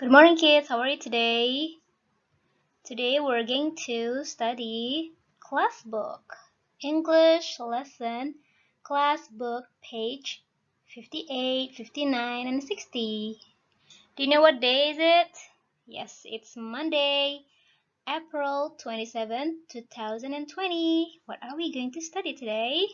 Good morning, kids. How are you today? Today we're going to study class book. English lesson, class book, page 58, 59, and 60. Do you know what day is it? Yes, it's Monday, April 27, 2020. What are we going to study today?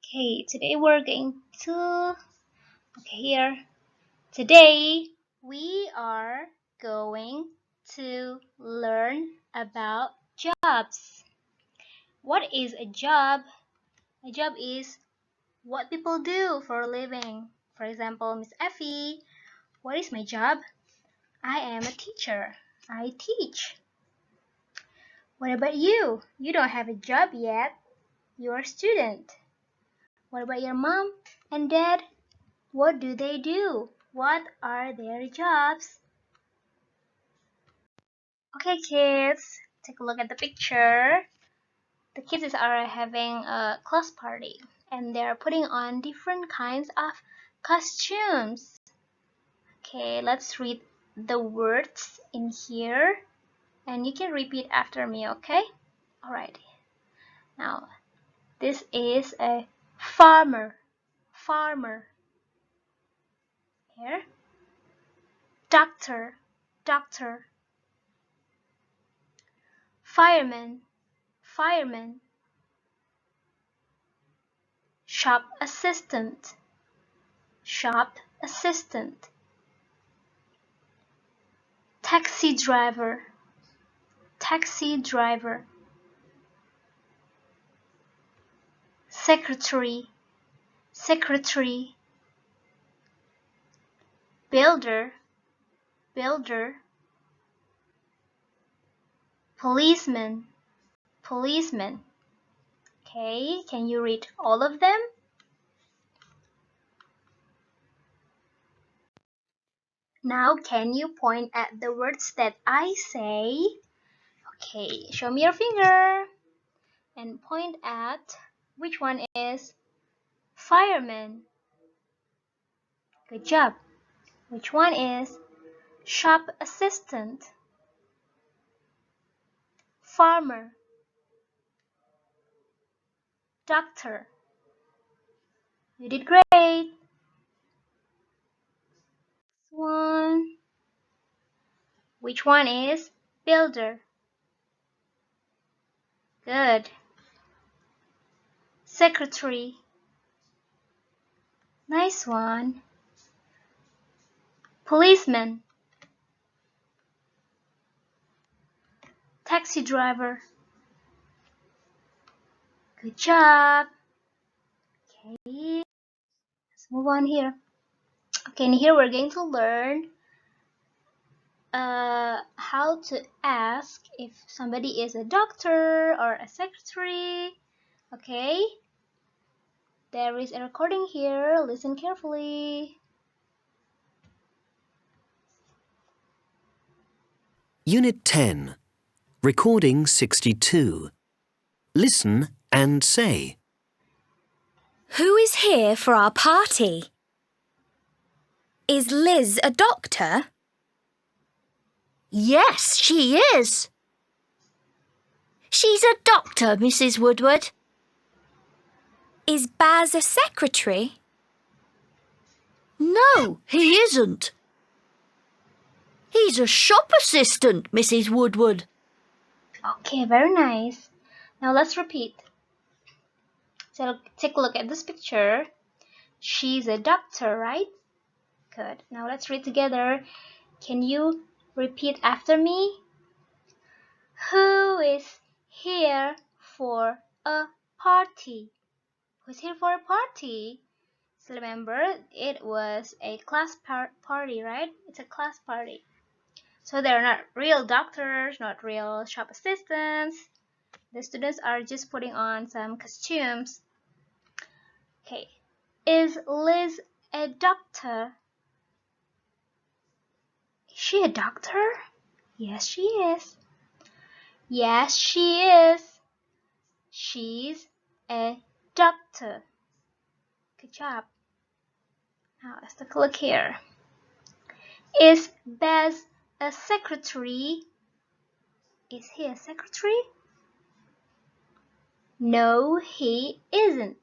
Okay, today we're going to... Okay, here. Today we are going to learn about jobs. What is a job? A job is what people do for a living. For example, Miss Effie, what is my job? I am a teacher. I teach. What about you? You don't have a job yet. You're a student. What about your mom and dad? What do they do? What are their jobs? Okay, kids, take a look at the picture. The kids are having a class party and they're putting on different kinds of costumes. Okay, let's read the words in here and you can repeat after me, okay? Alright. Now, this is a farmer. Farmer. Here. Doctor. Doctor. Fireman. Fireman. Shop assistant. Shop assistant. Taxi driver. Taxi driver. Secretary. Secretary. Builder. Builder. Policeman. Policeman. Okay, can you read all of them? Now, can you point at the words that I say? Okay, show me your finger and point at which one is fireman. Good job. Which one is shop assistant? Farmer. Doctor. You did great. One. Which one is builder? Good. Secretary. Nice one. Policeman. Taxi driver. Good job. Okay, let's move on here. Okay, and here we're going to learn how to ask if somebody is a doctor or a secretary. Okay, there is a recording here. Listen carefully. Unit 10, Recording 62. Listen and say. Who is here for our party? Is Liz a doctor? Yes, she is. She's a doctor, Mrs. Woodward. Is Baz a secretary? No, he isn't. He's a shop assistant, Mrs. Woodward. Okay, very nice. Now let's repeat. So take a look at this picture. She's a doctor, right? Good. Now let's read together. Can you repeat after me? Who is here for a party? Who's here for a party? So remember, it was a class party, right? It's a class party. So they're not real doctors, not real shop assistants. The students are just putting on some costumes. Okay. Is Liz a doctor? Is she a doctor? Yes, she is. Yes, she is. She's a doctor. Good job. Now let's take a look here. Is Baz a secretary? Is he a secretary? No, he isn't.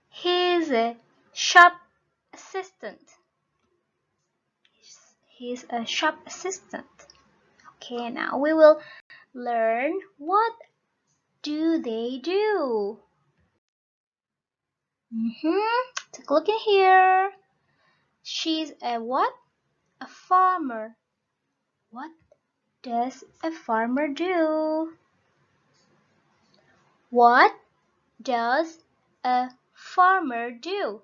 He's a shop assistant. He's a shop assistant. Okay, now we will learn what do they do. Take a look in here. She's a what? A farmer. What does a farmer do? What does a farmer do?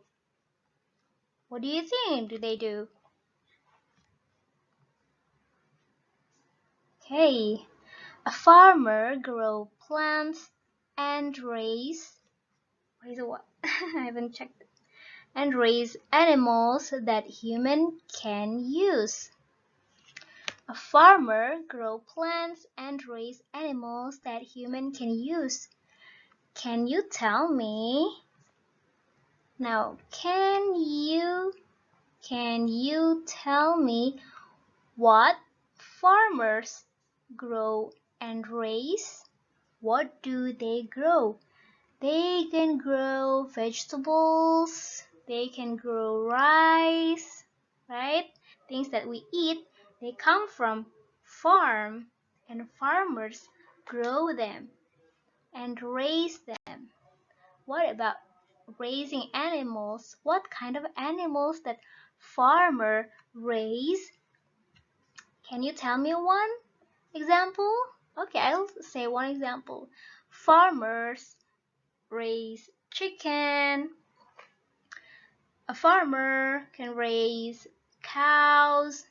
What do you think do they do? Okay, a farmer grow plants and raise what? I haven't checked it. And raise animals that human can use. A farmer grow plants and raise animals that human can use. Can you tell me? Now, can you tell me what farmers grow and raise? What do they grow? They can grow vegetables, they can grow rice, right? Things that we eat, they come from farm, and farmers grow them and raise them. What about raising animals? What kind of animals that farmer raise? Can you tell me one example? Okay, I'll say one example. Farmers raise chicken. A farmer can raise cows.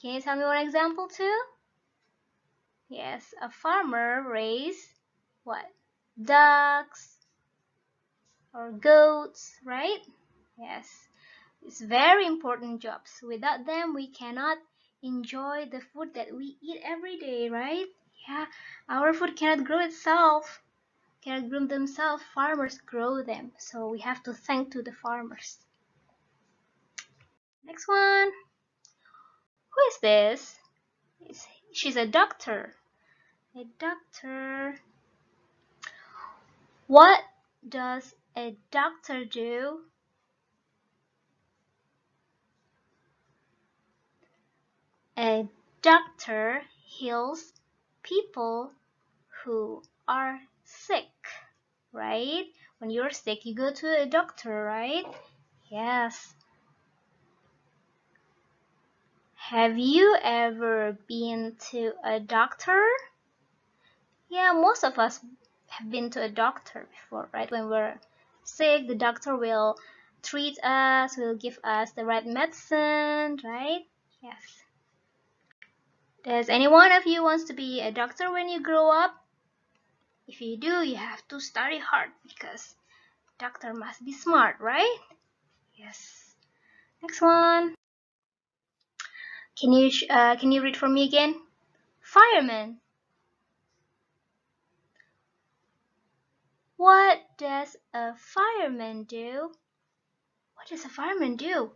Can you tell me one example too? Yes, a farmer raise what? Ducks or goats, right? Yes, it's very important jobs. Without them, we cannot enjoy the food that we eat every day, right? Yeah, our food cannot grow itself, cannot grow themselves. Farmers grow them, so we have to thank to the farmers. Next one. Who is this? She's a doctor. A doctor. What does a doctor do? A doctor heals people who are sick, right? When you're sick, you go to a doctor, right? Yes. Have you ever been to a doctor? Yeah, most of us have been to a doctor before, right? When we're sick, the doctor will treat us, will give us the right medicine, right? Yes. Does any one of you wants to be a doctor when you grow up? If you do, you have to study hard because doctor must be smart, right? Yes. Next one. Can you read for me again? Fireman. What does a fireman do? What does a fireman do?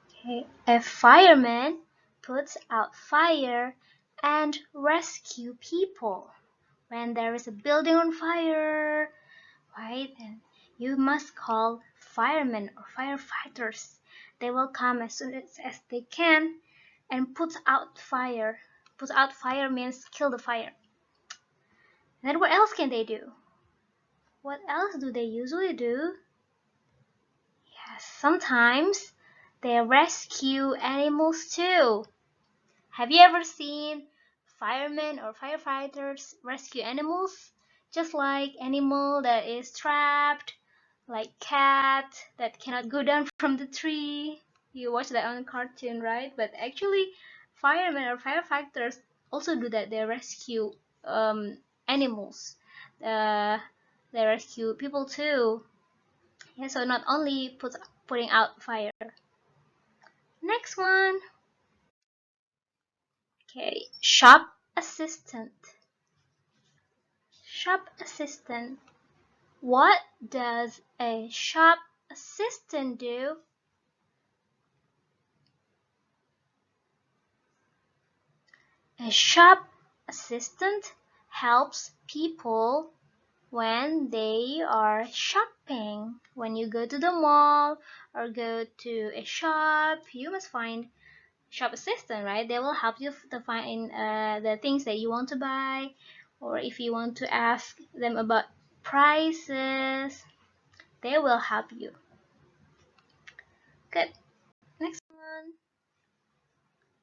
Okay. A fireman puts out fire and rescue people. When there is a building on fire, right? And you must call firemen or firefighters. They will come as soon as they can and put out fire. Put out fire means kill the fire. And then what else can they do? What else do they usually do? Yes, sometimes they rescue animals too. Have you ever seen firemen or firefighters rescue animals? Just like animal that is trapped, like cat that cannot go down from the tree. You watch that on a cartoon, right? But actually, firemen or firefighters also do that. They rescue animals. They rescue people too. Yeah, so not only putting out fire. Next one. Okay, shop assistant. Shop assistant. What does a shop assistant do? A shop assistant helps people when they are shopping. When you go to the mall or go to a shop, you must find shop assistant, right? They will help you to find the things that you want to buy, or if you want to ask them about prices, they will help you. Good. Next one.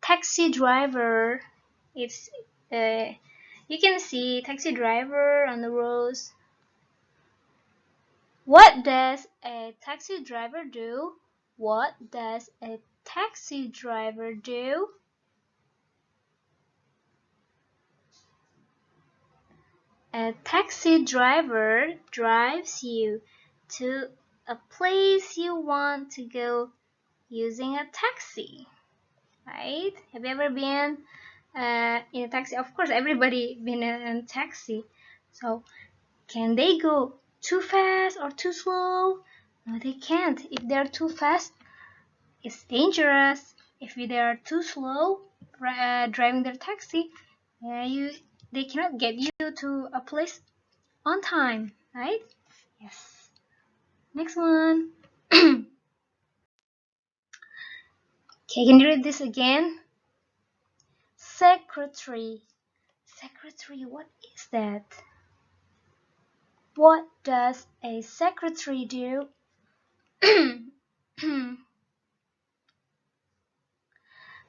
Taxi driver. It's you can see taxi driver on the roads. What does a taxi driver do? What does a taxi driver do? A taxi driver drives you to a place you want to go using a taxi, right? Have you ever been in a taxi? Of course, everybody been in a taxi. So, can they go too fast or too slow? No, they can't. If they're too fast, it's dangerous. If they are too slow driving their taxi, they cannot get you to a place on time, right? Yes. Next one. Okay, can you read this again? Secretary. Secretary, what is that? What does a secretary do?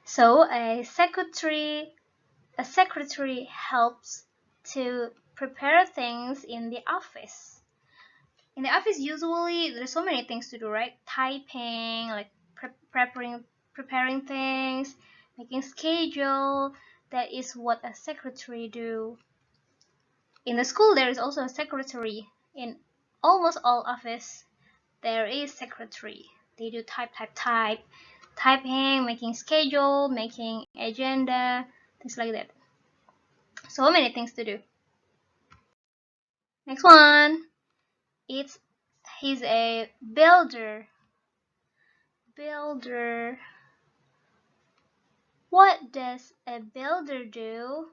So a secretary helps to prepare things in the office. In the office, usually there's so many things to do, right? Typing, like preparing things, making schedule. That is what a secretary do. In the school, there is also a secretary. In almost all office, there is secretary. They do typing, making schedule, making agenda, things like that. So many things to do. Next one. He's a builder. Builder. What does a builder do?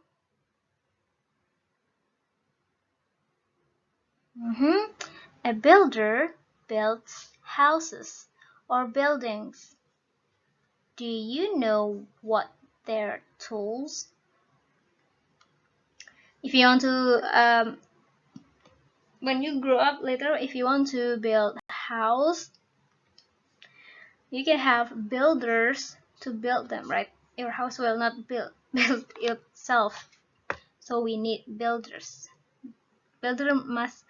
A builder builds houses or buildings. Do you know what their tools? If you want to, when you grow up later, if you want to build a house, you can have builders to build them, right? Your house will not build itself. So we need builders. Builder must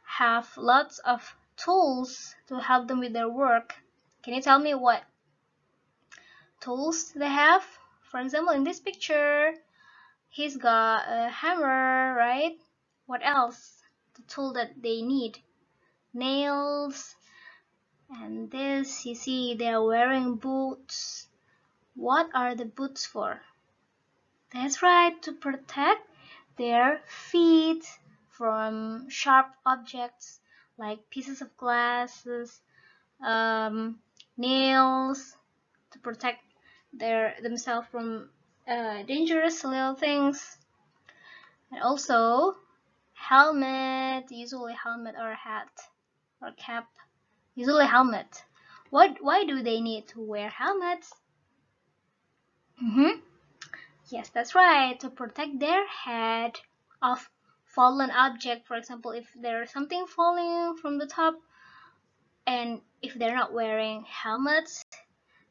have lots of tools to help them with their work. Can you tell me what tools they have? For example, in this picture, he's got a hammer, right? What else? The tool that they need. Nails. And this, you see, they're wearing boots. What are the boots for? That's right, to protect their feet from sharp objects like pieces of glasses, nails, to protect themselves from dangerous little things. And also helmet, usually helmet or hat or cap, usually helmet. Why do they need to wear helmets? Yes, that's right, to protect their head of fallen object. For example, if there's something falling from the top, and if they're not wearing helmets,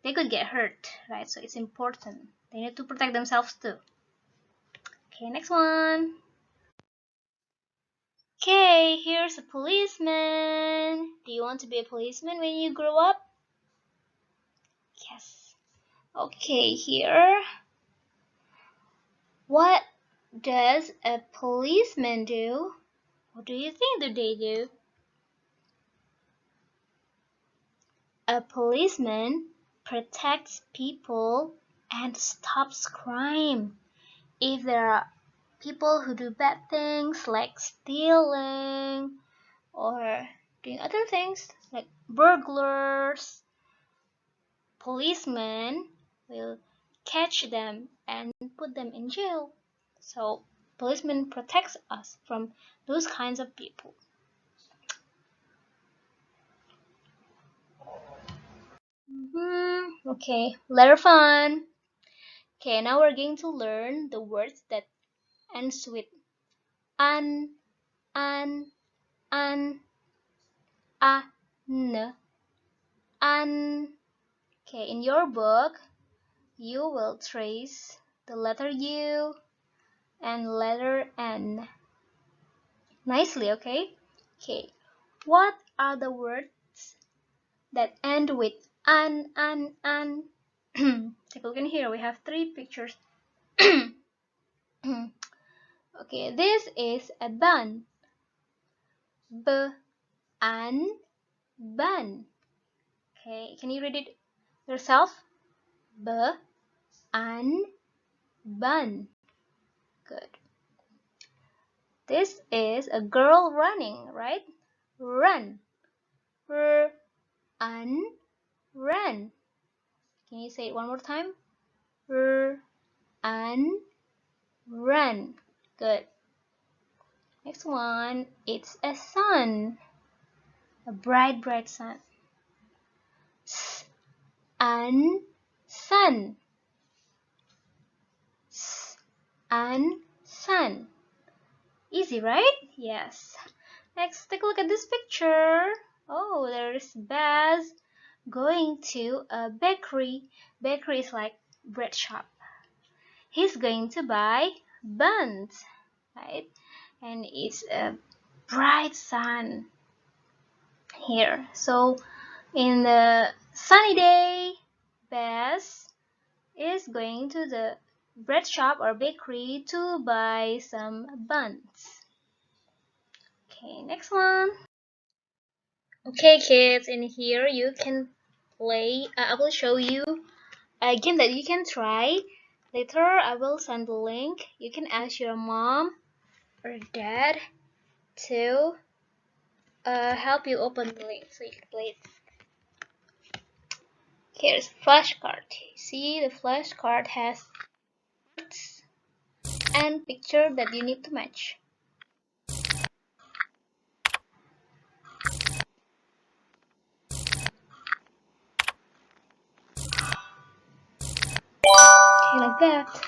they could get hurt, right? So it's important. They need to protect themselves too. Okay, next one. Okay, here's a policeman. Do you want to be a policeman when you grow up? Yes. Okay, here. What does a policeman do? What do you think that they do? A policeman protects people and stops crime. If there are people who do bad things like stealing or doing other things like burglars. Policemen will catch them and put them in jail. So policemen protects us from those kinds of people. Okay, letter fun. Okay, now we're going to learn the words that ends with an, an, an, an. Okay, in your book, you will trace the letter U and letter N nicely, okay? Okay, what are the words that end with an, an? Take a look in here, we have 3 pictures. Okay, this is a bun. B, an, bun. Okay, can you read it yourself? B, an, bun. Good. This is a girl running, right? Run. R, an, run. Can you say it one more time? R, an, run. Good. Next one, it's a sun. A bright, bright sun. S, an, sun. S, an, sun. Easy, right? Yes. Next, take a look at this picture. Oh, there's Baz going to a bakery. Bakery is like bread shop. He's going to buy buns, right? And it's a bright sun here. So in the sunny day, Baz is going to the bread shop or bakery to buy some buns. Okay, next one. Okay, kids, in here you can play. I will show you a game that you can try. Later, I will send the link. You can ask your mom or dad to help you open the link so you can play it. Here's flashcard. See, the flashcard has words and picture that you need to match. Okay, like that.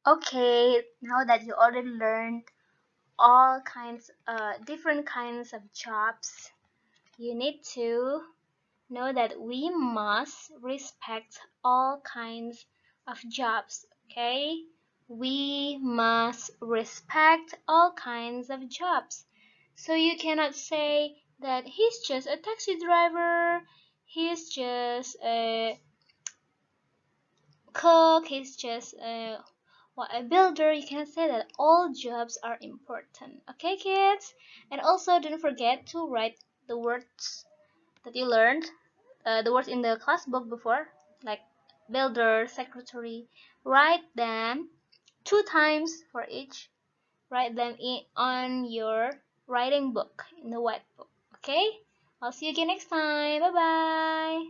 Okay, now that you already learned all kinds, different kinds of jobs, you need to know that we must respect all kinds of jobs, okay? We must respect all kinds of jobs. So you cannot say that he's just a taxi driver, he's just a cook, he's just a builder. You cannot say that all jobs are important, okay, kids? And also don't forget to write the words that you learned, the words in the class book before, like builder, secretary. Write them 2 times for each. Write them on your writing book, in the white book, okay? I'll see you again next time. Bye bye.